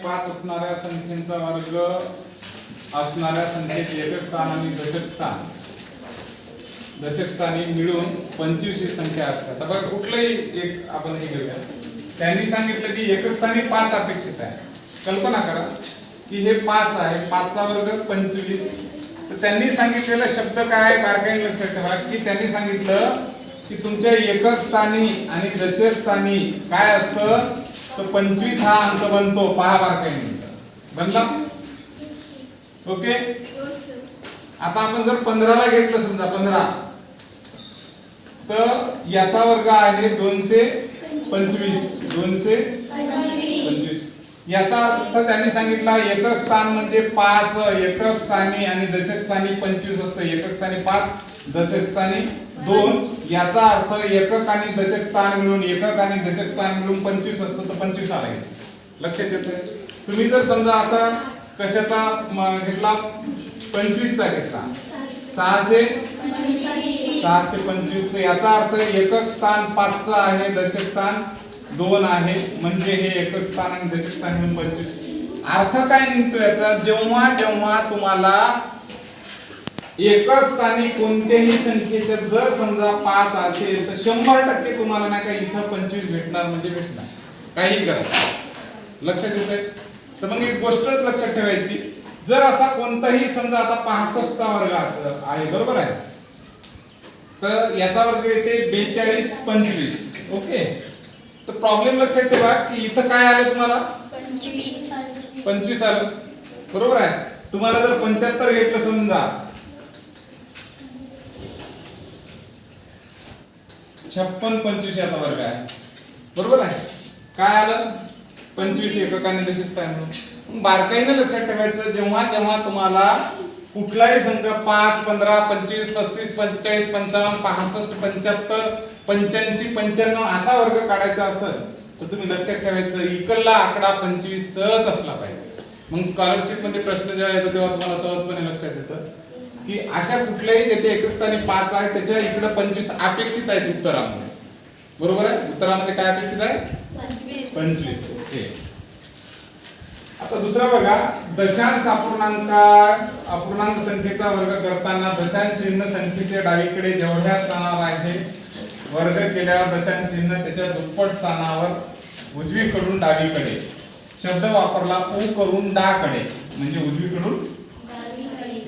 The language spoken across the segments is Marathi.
5 असणाऱ्या संख्येचा वर्ग असणाऱ्या संख्येचे एकक स्थान आणि दशक स्थानी मिळून 25 ही संख्या असते. आता बघा कुठलंही एक आपण हे घेऊया. त्यांनी सांगितलं की एकक स्थानी 5 अपेक्षित आहे. कल्पना करा की हे 5 आहे, 5 चा वर्ग 25. तर त्यांनी सांगितलेला शब्द काय आहे बारकाईने लक्षात ठेवा की त्यांनी सांगितलं की तुमच्या एकक स्थानी आणि दशक स्थानी काय असतं तर 25 हा अंक बनतो. पहा बारकाईने बनला. ओके. आता आपण जर 15 ला घेतलं समजा 15 तर याचा वर्ग आहे 225. याचा अर्थ त्यांनी सांगितला एकक स्थान म्हणजे 5, एकक स्थानी आणि दशक स्थानी 25 असतं. एकक स्थानी 5, दशक स्थानी 2. याचा अर्थ एकक आणि दशक स्थान मिळून एकक आणि दशक स्थान मिळून 25 असतं. तर 25 आला. लक्षात येतंय. तुम्ही जर समजा असा कशाचा घेतला 25 चा घेतला 625 तर याचा अर्थ एकक स्थान 5 चा आहे, दशक स्थान 2 आहे, म्हणजे हे एकक स्थान आणि दशक स्थान मिळून 25. अर्थ काय निघतो याचा जेव्हा जेव्हा तुम्हाला एकक स्थानी कोणत्याही संख्येचे जर समजा 5 असेल तर 100% तुम्हाला नाही का इथं 25 भेटणार म्हणजे भेटणार. काही करा. लक्षात येतंय. तर मग एक गोष्ट लक्षात ठेवायची जर असा कोणताही समजा आता 65 चा वर्ग आहे बरोबर आहे तर याचा वर्ग येते 42 25. ओके. तर प्रॉब्लेम लक्षात ठेवा की इथं काय आलं तुम्हाला 25 आलं बरोबर आहे. तुम्हाला जर 75 घेतलं समजा 56 25 याचा वर्ग आहे बरोबर आहे. काय आलं 25 एकक आणि दशक स्थान. बारकाईने लक्षात ठेवायचं जेव्हा जेव्हा तुम्हाला कुठलाही संख्या 5 15 25 35 45 55 65 75 85 95 असा वर्ग काढायचा असेल तर तुम्ही लक्षात ठेवायचं इकडला आकडा 25 सहज असला पाहिजे. मग स्कॉलरशिप मध्ये प्रश्न जेव्हा येतो तेव्हा तुम्हाला सहजपणे लक्षात येतं की अशा कुठल्याही ज्याच्या एकक स्थानी 5 आहे त्याच्या इकडे 25 अपेक्षित आहेत उत्तरामध्ये. बरोबर आहे. उत्तरामध्ये काय अपेक्षित आहे 25. ओके. आता दुसरा बघा दशांश अपूर्णांक संख्येचा वर्ग करताना दशांश चिन्ह संख्येच्या डावीकडे जेवढ्या स्थानावर आहे वर्ग केल्यावर दशांश चिन्ह त्याच्या दुप्पट स्थानावर उजवीकडून डावीकडे. शब्द वापरला उ करून डा कडे म्हणजे उजवीकडून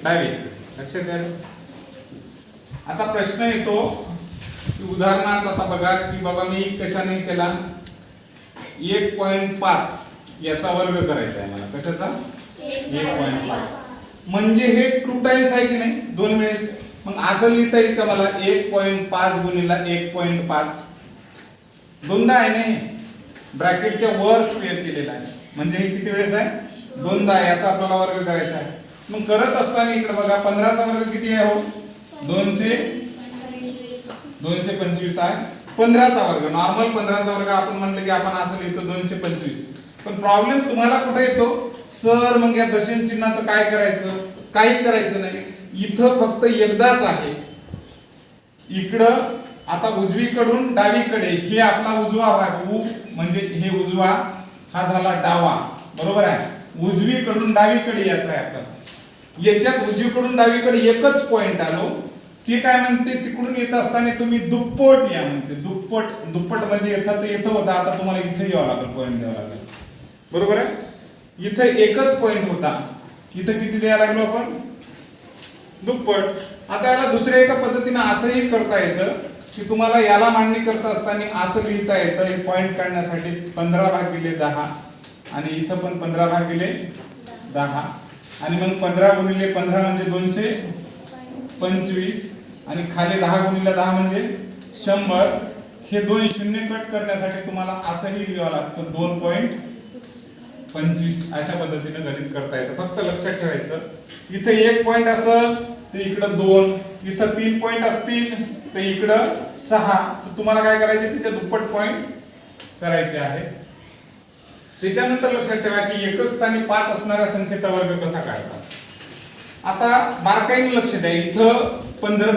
डावीकडे. लक्षात द्या. आता प्रश्न येतो की उदाहरणार्थ आता बघा की बाबा मी कशाने केला 1.5 याचा वर्ग करायचा आहे मला. कशाचा 1.5 म्हणजे हे 2 टाइम्स आहे की नाही 2 वेळेस. मग असं लिहिता येईल का मला 1.5 गुणिले 1.5 दोनदा आहे ना. ब्रॅकेटच्या वर स्क्वेअर केलेला आहे म्हणजे हे किती वेळेस आहे 2दा. याचा आपल्याला वर्ग करायचा आहे. मग करत असताना इकडे बघा 15 चा वर्ग किती आहे हो 225 आहे. 15 चा वर्ग नॉर्मल 15 चा वर्ग आपण म्हणलं की आपण असं लिहितो 225. पण प्रॉब्लेम तुम्हाला कुठे येतो सर मग या दशांश चिन्हाचं काय करायचं. काही करायचं नाही. इथं फक्त एकदाच आहे. इकडं आता उजवीकडून डावीकडे हे आपला उजवा भाग म्हणजे हे उजवा हा झाला डावा बरोबर आहे. उजवीकडून डावीकडे याचा आहे आपला. याच्यात उजवीकडून डावीकडे एकच पॉइंट आलो. ते काय म्हणते तिकडून येत असताना तुम्ही दुप्पट या म्हणते. दुप्पट म्हणजे येतं ते येतं होता. आता तुम्हाला इथे यावं लागेल पॉइंट द्यावा लागेल बरोबर आहे. इथे एकच पॉइंट होता. इथे किती द्यायला लागलो आपण दुप्पट. आता याला दुसऱ्या एका पद्धतीने असंही करता येतं की तुम्हाला याला मांडणी करता असताना असं लिहिता येतं एक पॉइंट काढण्यासाठी 15/10 आणि इथं पण 15/10 आणि मग 15 गुणिले 15 म्हणजे 225 आणि खाली 10 गुणिले 10 म्हणजे 100. हे 2 शून्य कट करण्यासाठी तुम्हाला असंही लिहावं लागतं 2.25 अशा पद्धतीने गणित करता येतं. फक्त लक्षात ठेवायचं इथे एक पॉइंट असेल तर इकडं 2, इथं 3 पॉइंट असतील तर इकडं 6. तर तुम्हाला काय करायचे त्याच्या दुप्पट पॉइंट करायचे आहे. त्याच्यानंतर लक्षात ठेवा की एकक स्थानी 5 असणाऱ्या संख्येचा वर्ग कसा काढतात. आता बारकाईने लक्ष द्या. इथं 15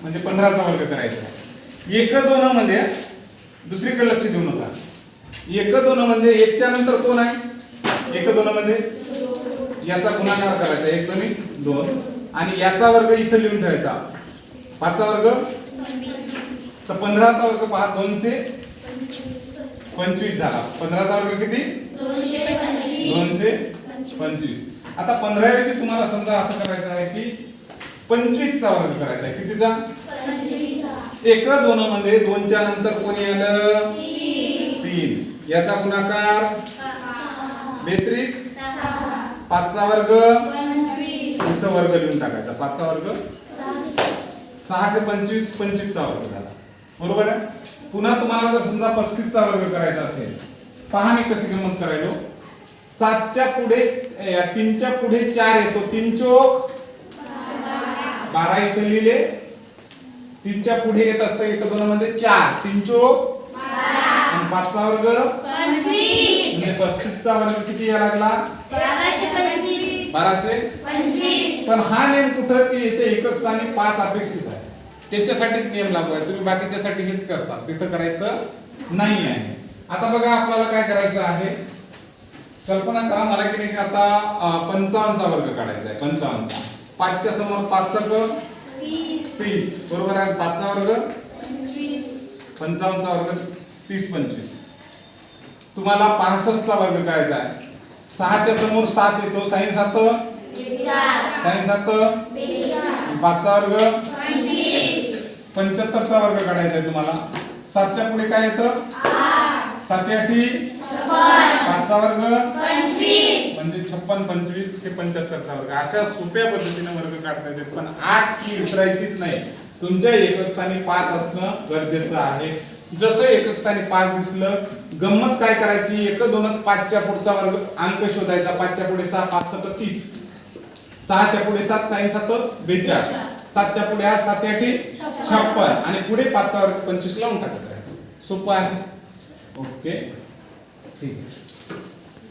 म्हणजे 15 चा वर्ग करायचा आहे. 1 2 मध्ये दुसरीकडे लक्ष देऊ नका. 1 2 म्हणजे 1 च्या नंतर कोण आहे एक दोन मध्ये याचा गुणाकार करायचा 1 2 2 आणि याचा वर्ग इथं लिहून ठेवायचा 5 चा वर्ग तर 15 चा वर्ग पहा 225 झाला 15 चा वर्ग किती 225 आता 15 ऐवजी तुम्हाला समजा असं करायचं आहे की 25 चा वर्ग करायचा आहे कितीचा 1 2 मध्ये 2 च्या नंतर कोणी आलं 3 याचा गुणाकार 32 5 चा वर्ग इथं वर्ग लिहून टाकायचा 5 चा वर्ग 6 से 25 25 चा वर्ग झाला बरोबर आहे पुन्हा तुम्हाला जर समजा 35 चा वर्ग करायचा असेल पहा मी कशी गंमत करायलो 7 च्या पुढे 3 च्या पुढे 4 येतो 3 चोक 12 इथं लिहिले 3 च्या पुढे येत असतं 1 2 मध्ये 4 3 चोक 12 आणि 5 चा वर्ग 25 म्हणजे 35 चा वर्ग किती या लागला 1225 पण हा नेम कुठं की याच्या एकक स्थानी 5 अपेक्षित आहे त्याच्यासाठी नियम लागू आहे तुम्ही बाकीच्यासाठी हेच करता तिथं करायचं नाही आहे आता बघा आपल्याला काय करायचं आहे कल्पना करा मला की नाही आता 55 चा वर्ग काढायचा आहे 55 चा 5 च्या समोर 5 * 30 बरोबर आहे 5 चा वर्ग 55 चा वर्ग 30 25 तुम्हाला 65 चा वर्ग करायचा आहे 6 च्या समोर 7 येतो sin 7 5 चा वर्ग 75 चा वर्ग काढायचा आहे तुम्हाला 7 च्या पुढे काय येतं 7 8 5 चा वर्ग 25 म्हणजे 56 25 हे 75 चा वर्ग अशा सोप्या पद्धतीने वर्ग काढता येतात पण 8 ही विसरायचीच नाही तुमच्या एकक स्थानी 5 असणं गरजेचं आहे जसं एकक स्थानी 5 दिसलं गंमत काय करायची 1 2 5 च्या पुढचा वर्ग अंक शोधायचा 5 च्या पुढे 6 5 7 30 6 च्या पुढे 7 sin 7 42 7 च्या पुढे 7 8 56 आणि पुढे 5 चा वर्ग 25 लावून टाकायचा सोपं आहे ओके ठीक आहे